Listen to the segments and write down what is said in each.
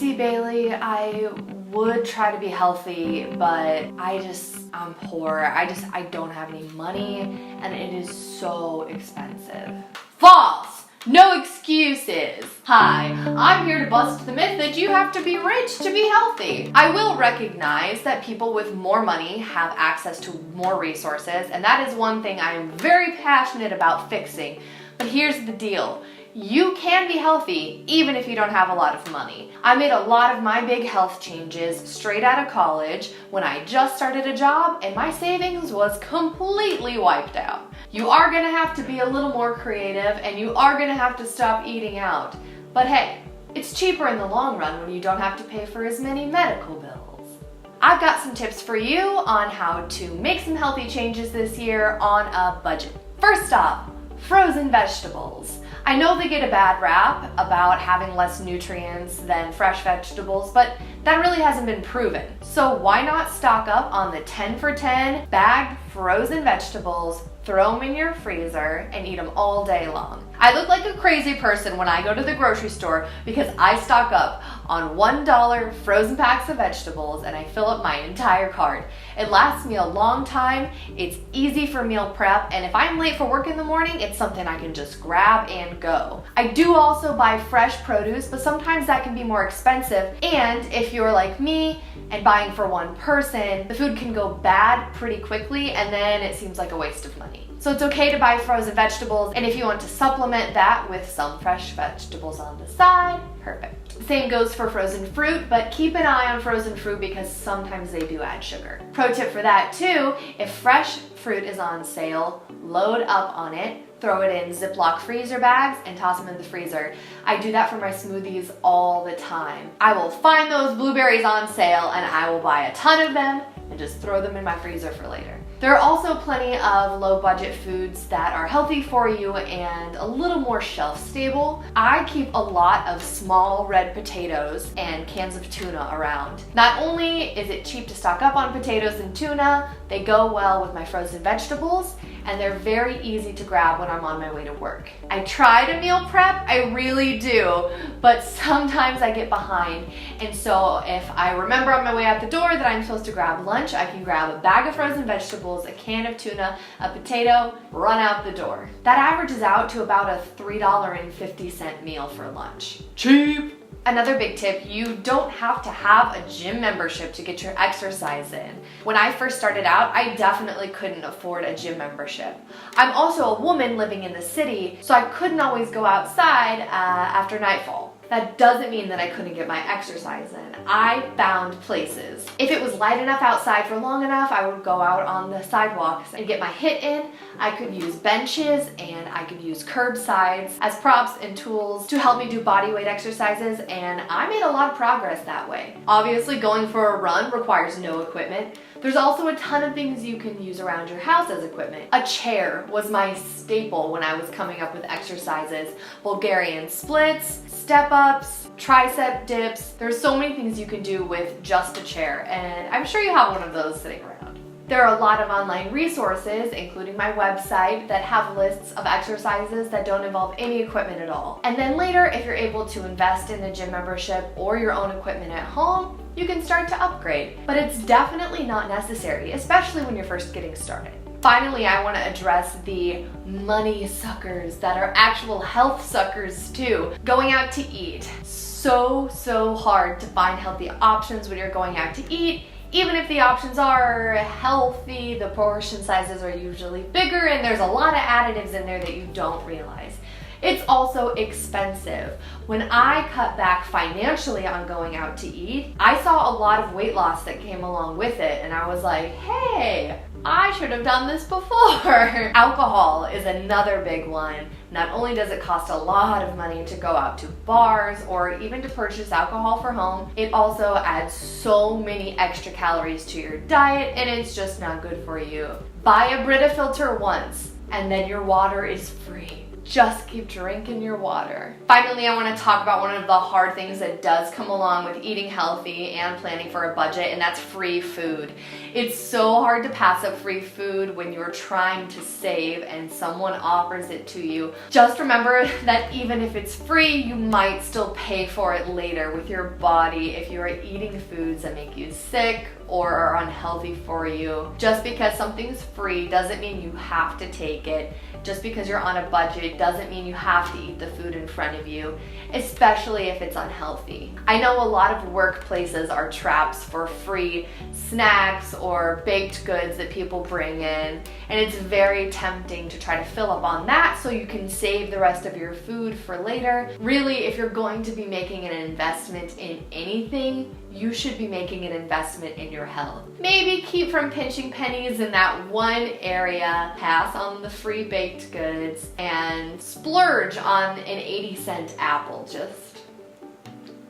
see, Bailey, I would try to be healthy, but I'm poor. I don't have any money, and it is so expensive. False! No excuses! Hi, I'm here to bust the myth that you have to be rich to be healthy. I will recognize that people with more money have access to more resources, and that is one thing I am very passionate about fixing. But here's the deal. You can be healthy even if you don't have a lot of money. I made a lot of my big health changes straight out of college when I just started a job and my savings was completely wiped out. You are gonna have to be a little more creative and you are gonna have to stop eating out. But hey, it's cheaper in the long run when you don't have to pay for as many medical bills. I've got some tips for you on how to make some healthy changes this year on a budget. First off, frozen vegetables. I know they get a bad rap about having less nutrients than fresh vegetables, but that really hasn't been proven. So why not stock up on the 10 for 10 bagged frozen vegetables, throw them in your freezer, and eat them all day long. I look like a crazy person when I go to the grocery store because I stock up on $1 frozen packs of vegetables and I fill up my entire cart. It lasts me a long time, it's easy for meal prep, and if I'm late for work in the morning, it's something I can just grab and go. I do also buy fresh produce, but sometimes that can be more expensive, and if you're like me and buying for one person, the food can go bad pretty quickly and then it seems like a waste of money. So it's okay to buy frozen vegetables, and if you want to supplement that with some fresh vegetables on the side, perfect. Same goes for frozen fruit, but keep an eye on frozen fruit because sometimes they do add sugar. Pro tip for that too, if fresh fruit is on sale, load up on it, throw it in Ziploc freezer bags, and toss them in the freezer. I do that for my smoothies all the time. I will find those blueberries on sale and I will buy a ton of them and just throw them in my freezer for later. There are also plenty of low budget foods that are healthy for you and a little more shelf stable. I keep a lot of small red potatoes and cans of tuna around. Not only is it cheap to stock up on potatoes and tuna, they go well with my frozen vegetables, and they're very easy to grab when I'm on my way to work. I try to meal prep, I really do, but sometimes I get behind, and so if I remember on my way out the door that I'm supposed to grab lunch, I can grab a bag of frozen vegetables, a can of tuna, a potato, run out the door. That averages out to about a $3.50 meal for lunch. Cheap! Another big tip, you don't have to have a gym membership to get your exercise in. When I first started out, I definitely couldn't afford a gym membership. I'm also a woman living in the city, so I couldn't always go outside after nightfall. That doesn't mean that I couldn't get my exercise in. I found places. If it was light enough outside for long enough, I would go out on the sidewalks and get my HIIT in. I could use benches and I could use curbsides as props and tools to help me do body weight exercises, and I made a lot of progress that way. Obviously, going for a run requires no equipment. There's also a ton of things you can use around your house as equipment. A chair was my staple when I was coming up with exercises. Bulgarian splits, step-ups, tricep dips. There's so many things you can do with just a chair, and I'm sure you have one of those sitting around. There are a lot of online resources, including my website, that have lists of exercises that don't involve any equipment at all. And then later, if you're able to invest in a gym membership or your own equipment at home, you can start to upgrade. But it's definitely not necessary, especially when you're first getting started. Finally, I want to address the money suckers that are actual health suckers too. Going out to eat. So hard to find healthy options when you're going out to eat. Even if the options are healthy, the portion sizes are usually bigger and there's a lot of additives in there that you don't realize. It's also expensive. When I cut back financially on going out to eat, I saw a lot of weight loss that came along with it, and I was like, hey, I should have done this before. Alcohol is another big one. Not only does it cost a lot of money to go out to bars or even to purchase alcohol for home, it also adds so many extra calories to your diet, and it's just not good for you. Buy a Brita filter once, and then your water is free. just keep drinking your water. Finally, I want to talk about one of the hard things that does come along with eating healthy and planning for a budget, and that's free food. It's so hard to pass up free food when you're trying to save and someone offers it to you. Just remember that even if it's free, you might still pay for it later with your body if you are eating foods that make you sick or are unhealthy for you. Just because something's free doesn't mean you have to take it. Just because you're on a budget doesn't mean you have to eat the food in front of you, especially if it's unhealthy. I know a lot of workplaces are traps for free snacks or baked goods that people bring in, and it's very tempting to try to fill up on that so you can save the rest of your food for later. Really, if you're going to be making an investment in anything, you should be making an investment in your health. Maybe keep from pinching pennies in that one area, pass on the free baked goods, and splurge on an 80-cent apple.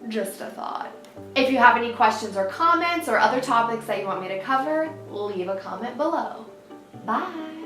Just a thought. If you have any questions or comments or other topics that you want me to cover, leave a comment below. Bye.